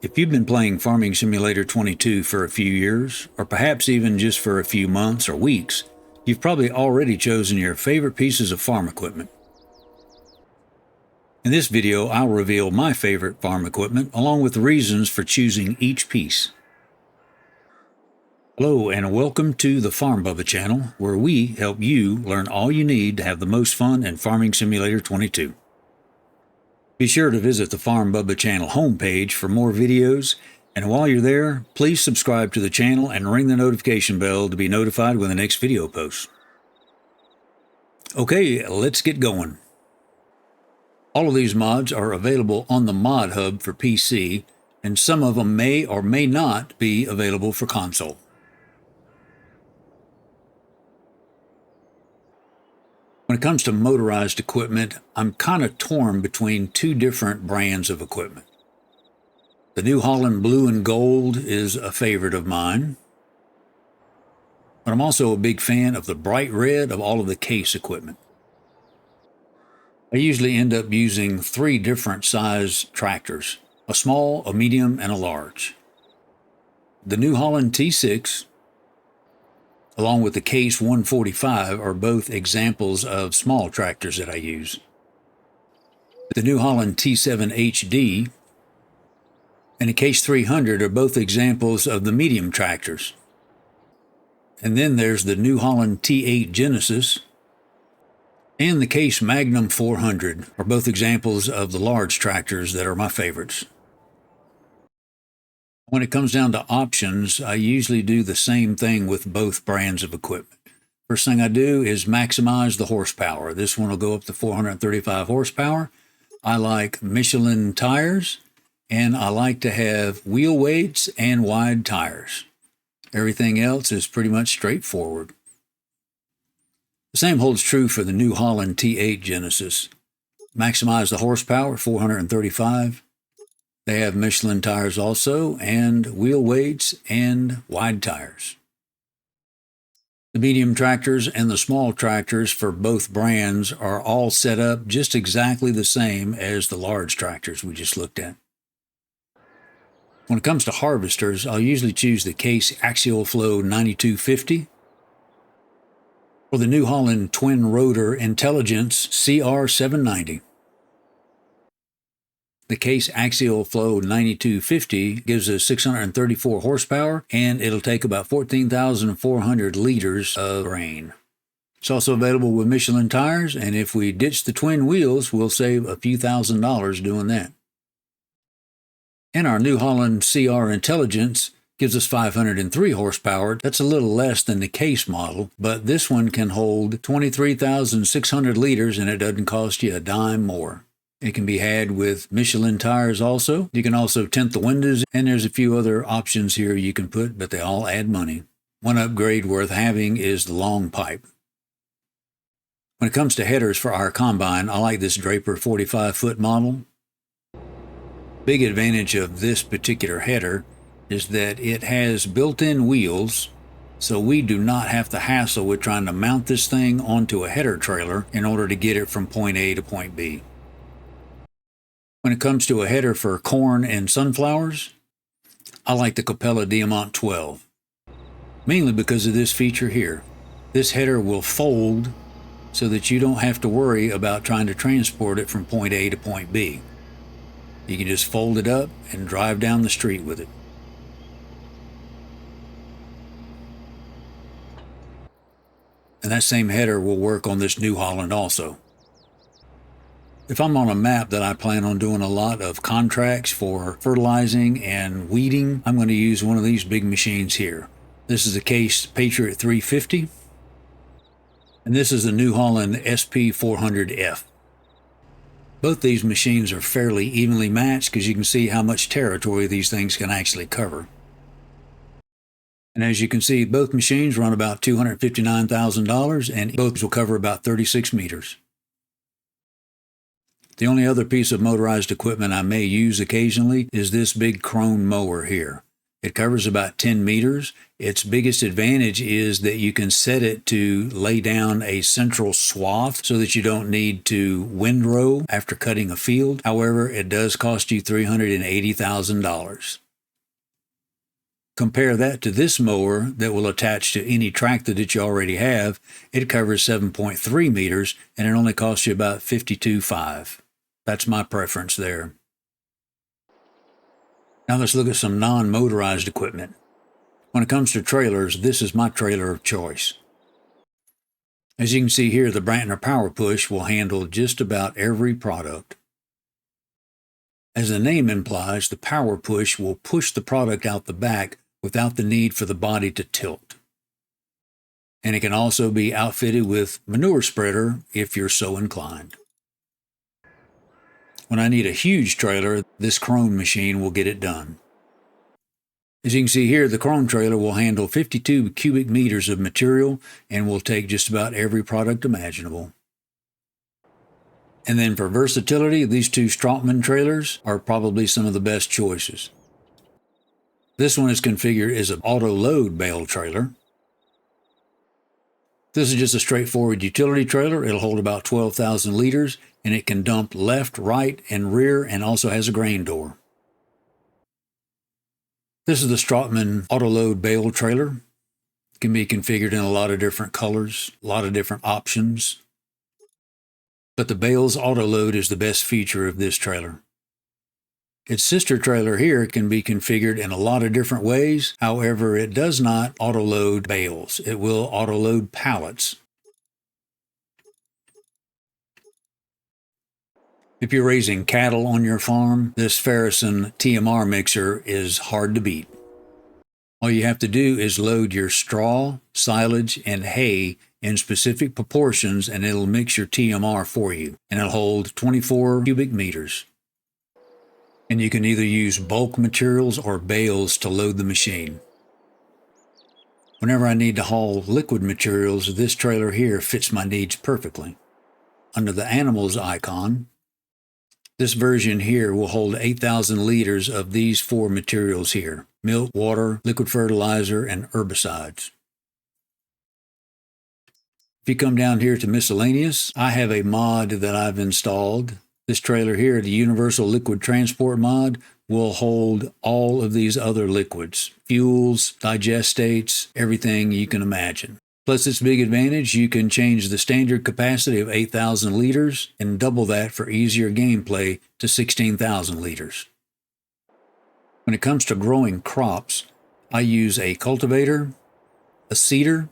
If you've been playing Farming Simulator 22 for a few years, or perhaps even just for a few months or weeks, you've probably already chosen your favorite pieces of farm equipment. In this video, I'll reveal my favorite farm equipment along with the reasons for choosing each piece. Hello and welcome to the Farm Bubba channel, where we help you learn all you need to have the most fun in Farming Simulator 22. Be sure to visit the Farm Bubba channel homepage for more videos, and while you're there, please subscribe to the channel and ring the notification bell to be notified when the next video posts. Okay, let's get going. All of these mods are available on the Mod Hub for PC, and some of them may or may not be available for console. When it comes to motorized equipment, I'm kind of torn between two different brands of equipment. The New Holland Blue and Gold is a favorite of mine, but I'm also a big fan of the bright red of all of the Case equipment. I usually end up using three different size tractors, a small, a medium, and a large. The New Holland T6 along with the Case 145 are both examples of small tractors that I use. The New Holland T7 HD and the Case 300 are both examples of the medium tractors. And then there's the New Holland T8 Genesis and the Case Magnum 400 are both examples of the large tractors that are my favorites. When it comes down to options, I usually do the same thing with both brands of equipment. First thing I do is maximize the horsepower. This one will go up to 435 horsepower. I like Michelin tires, and I like to have wheel weights and wide tires. Everything else is pretty much straightforward. The same holds true for the New Holland T8 Genesis. Maximize the horsepower, 435. They have Michelin tires also, and wheel weights and wide tires. The medium tractors and the small tractors for both brands are all set up just exactly the same as the large tractors we just looked at. When it comes to harvesters, I'll usually choose the Case Axial Flow 9250 or the New Holland Twin Rotor Intelligence CR790. The Case Axial Flow 9250 gives us 634 horsepower, and it'll take about 14,400 liters of grain. It's also available with Michelin tires, and if we ditch the twin wheels, we'll save a few $1,000s doing that. And our New Holland CR Intelligence gives us 503 horsepower. That's a little less than the Case model, but this one can hold 23,600 liters, and it doesn't cost you a dime more. It can be had with Michelin tires also. You can also tint the windows, and there's a few other options here you can put, but they all add money. One upgrade worth having is the long pipe. When it comes to headers for our combine, I like this Draper 45-foot model. Big advantage of this particular header is that it has built-in wheels, so we do not have to hassle with trying to mount this thing onto a header trailer in order to get it from point A to point B. When it comes to a header for corn and sunflowers, I like the Capella Diamant 12, mainly because of this feature here. This header will fold so that you don't have to worry about trying to transport it from point A to point B. You can just fold it up and drive down the street with it. And that same header will work on this New Holland also. If I'm on a map that I plan on doing a lot of contracts for fertilizing and weeding, I'm going to use one of these big machines here. This is the Case Patriot 350, and this is the New Holland SP 400F. Both these machines are fairly evenly matched because you can see how much territory these things can actually cover. And as you can see, both machines run about $259,000, and both will cover about 36 meters. The only other piece of motorized equipment I may use occasionally is this big Krone mower here. It covers about 10 meters. Its biggest advantage is that you can set it to lay down a central swath so that you don't need to windrow after cutting a field. However, it does cost you $380,000. Compare that to this mower that will attach to any tractor that you already have. It covers 7.3 meters and it only costs you about $52,500. That's my preference there. Now let's look at some non-motorized equipment. When it comes to trailers, this is my trailer of choice. As you can see here, the Brantner Power Push will handle just about every product. As the name implies, the Power Push will push the product out the back without the need for the body to tilt. And it can also be outfitted with manure spreader if you're so inclined. When I need a huge trailer, this Chrome machine will get it done. As you can see here, the Chrome trailer will handle 52 cubic meters of material and will take just about every product imaginable. And then for versatility, these two Strautmann trailers are probably some of the best choices. This one is configured as an auto-load bale trailer. This is just a straightforward utility trailer. It'll hold about 12,000 liters, and it can dump left, right, and rear, and also has a grain door. This is the Strautmann auto-load bale trailer. It can be configured in a lot of different colors, a lot of different options. But the bales auto-load is the best feature of this trailer. Its sister trailer here can be configured in a lot of different ways. However, it does not auto-load bales. It will auto-load pallets. If you're raising cattle on your farm, this Ferguson TMR Mixer is hard to beat. All you have to do is load your straw, silage, and hay in specific proportions, and it'll mix your TMR for you. And it'll hold 24 cubic meters. And you can either use bulk materials or bales to load the machine. Whenever I need to haul liquid materials, this trailer here fits my needs perfectly. Under the animals icon, this version here will hold 8,000 liters of these four materials here: milk, water, liquid fertilizer, and herbicides. If you come down here to miscellaneous, I have a mod that I've installed. This trailer here, the Universal Liquid Transport mod, will hold all of these other liquids: fuels, digestates, everything you can imagine. Plus its big advantage, you can change the standard capacity of 8,000 liters and double that for easier gameplay to 16,000 liters. When it comes to growing crops, I use a cultivator, a seeder,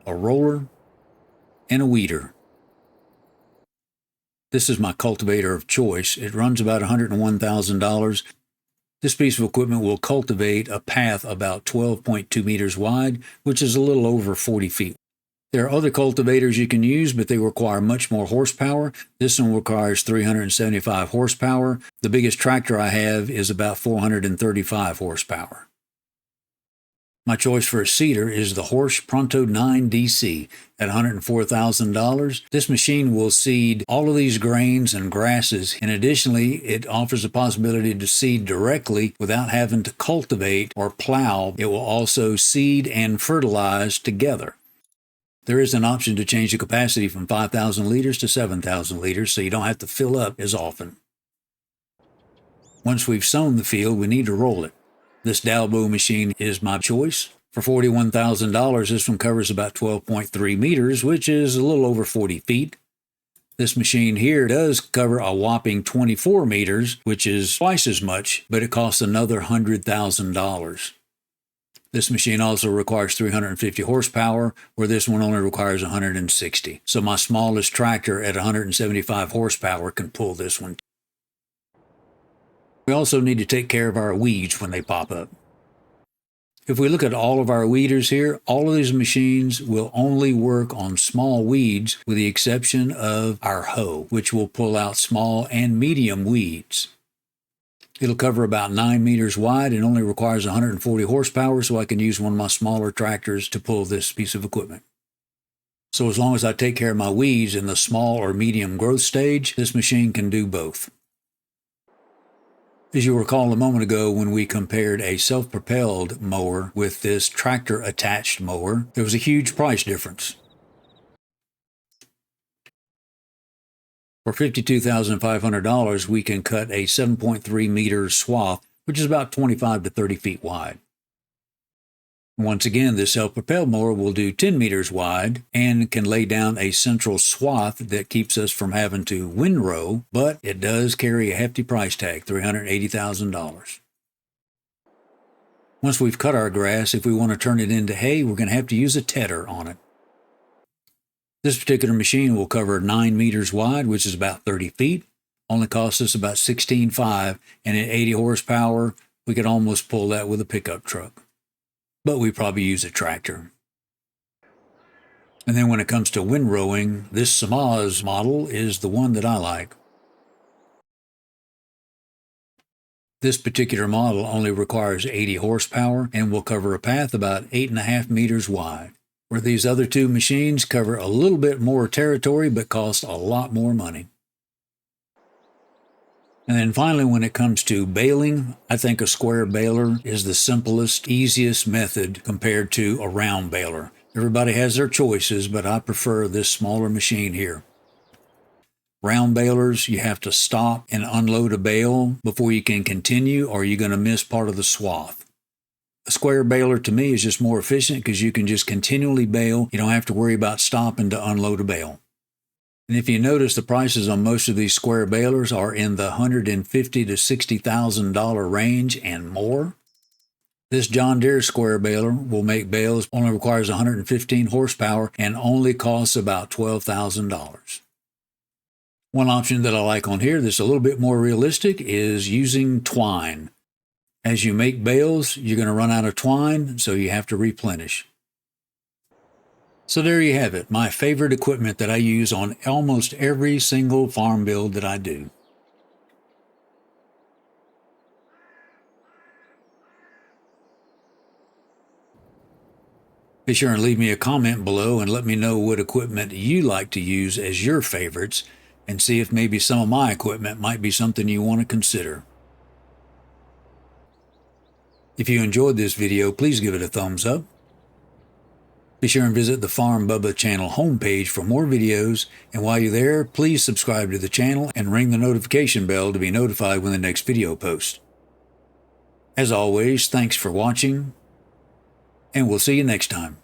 a roller, and a weeder. This is my cultivator of choice. It runs about $101,000. This piece of equipment will cultivate a path about 12.2 meters wide, which is a little over 40 feet. There are other cultivators you can use, but they require much more horsepower. This one requires 375 horsepower. The biggest tractor I have is about 435 horsepower. My choice for a seeder is the Horsch Pronto 9 DC at $104,000. This machine will seed all of these grains and grasses, and additionally, it offers the possibility to seed directly without having to cultivate or plow. It will also seed and fertilize together. There is an option to change the capacity from 5,000 liters to 7,000 liters, so you don't have to fill up as often. Once we've sown the field, we need to roll it. This Dalbo machine is my choice. For $41,000, this one covers about 12.3 meters, which is a little over 40 feet. This machine here does cover a whopping 24 meters, which is twice as much, but it costs another $100,000. This machine also requires 350 horsepower, where this one only requires 160. So my smallest tractor at 175 horsepower can pull this one. We also need to take care of our weeds when they pop up. If we look at all of our weeders here, all of these machines will only work on small weeds with the exception of our hoe, which will pull out small and medium weeds. It'll cover about 9 meters wide and only requires 140 horsepower, so I can use one of my smaller tractors to pull this piece of equipment. So as long as I take care of my weeds in the small or medium growth stage, this machine can do both. As you'll recall a moment ago when we compared a self-propelled mower with this tractor-attached mower, there was a huge price difference. For $52,500, we can cut a 7.3 meter swath, which is about 25 to 30 feet wide. Once again, this self-propelled mower will do 10 meters wide and can lay down a central swath that keeps us from having to windrow, but it does carry a hefty price tag, $380,000. Once we've cut our grass, if we want to turn it into hay, we're going to have to use a tedder on it. This particular machine will cover 9 meters wide, which is about 30 feet. Only costs us about $16,500, and at 80 horsepower, we could almost pull that with a pickup truck. But we probably use a tractor. And then when it comes to windrowing, this Samaz model is the one that I like. This particular model only requires 80 horsepower and will cover a path about 8.5 meters wide, where these other two machines cover a little bit more territory but cost a lot more money. And then finally, when it comes to baling, I think a square baler is the simplest, easiest method compared to a round baler. Everybody has their choices, but I prefer this smaller machine here. Round balers, you have to stop and unload a bale before you can continue, or you're going to miss part of the swath. A square baler to me is just more efficient because you can just continually bale. You don't have to worry about stopping to unload a bale. And if you notice, the prices on most of these square balers are in the $150,000 to $60,000 range and more. This John Deere square baler will make bales, only requires 115 horsepower, and only costs about $12,000. One option that I like on here that's a little bit more realistic is using twine. As you make bales, you're going to run out of twine, so you have to replenish. So there you have it, my favorite equipment that I use on almost every single farm build that I do. Be sure and leave me a comment below and let me know what equipment you like to use as your favorites, and see if maybe some of my equipment might be something you want to consider. If you enjoyed this video, please give it a thumbs up. Be sure and visit the Farm Bubba channel homepage for more videos, and while you're there, please subscribe to the channel and ring the notification bell to be notified when the next video posts. As always, thanks for watching, and we'll see you next time.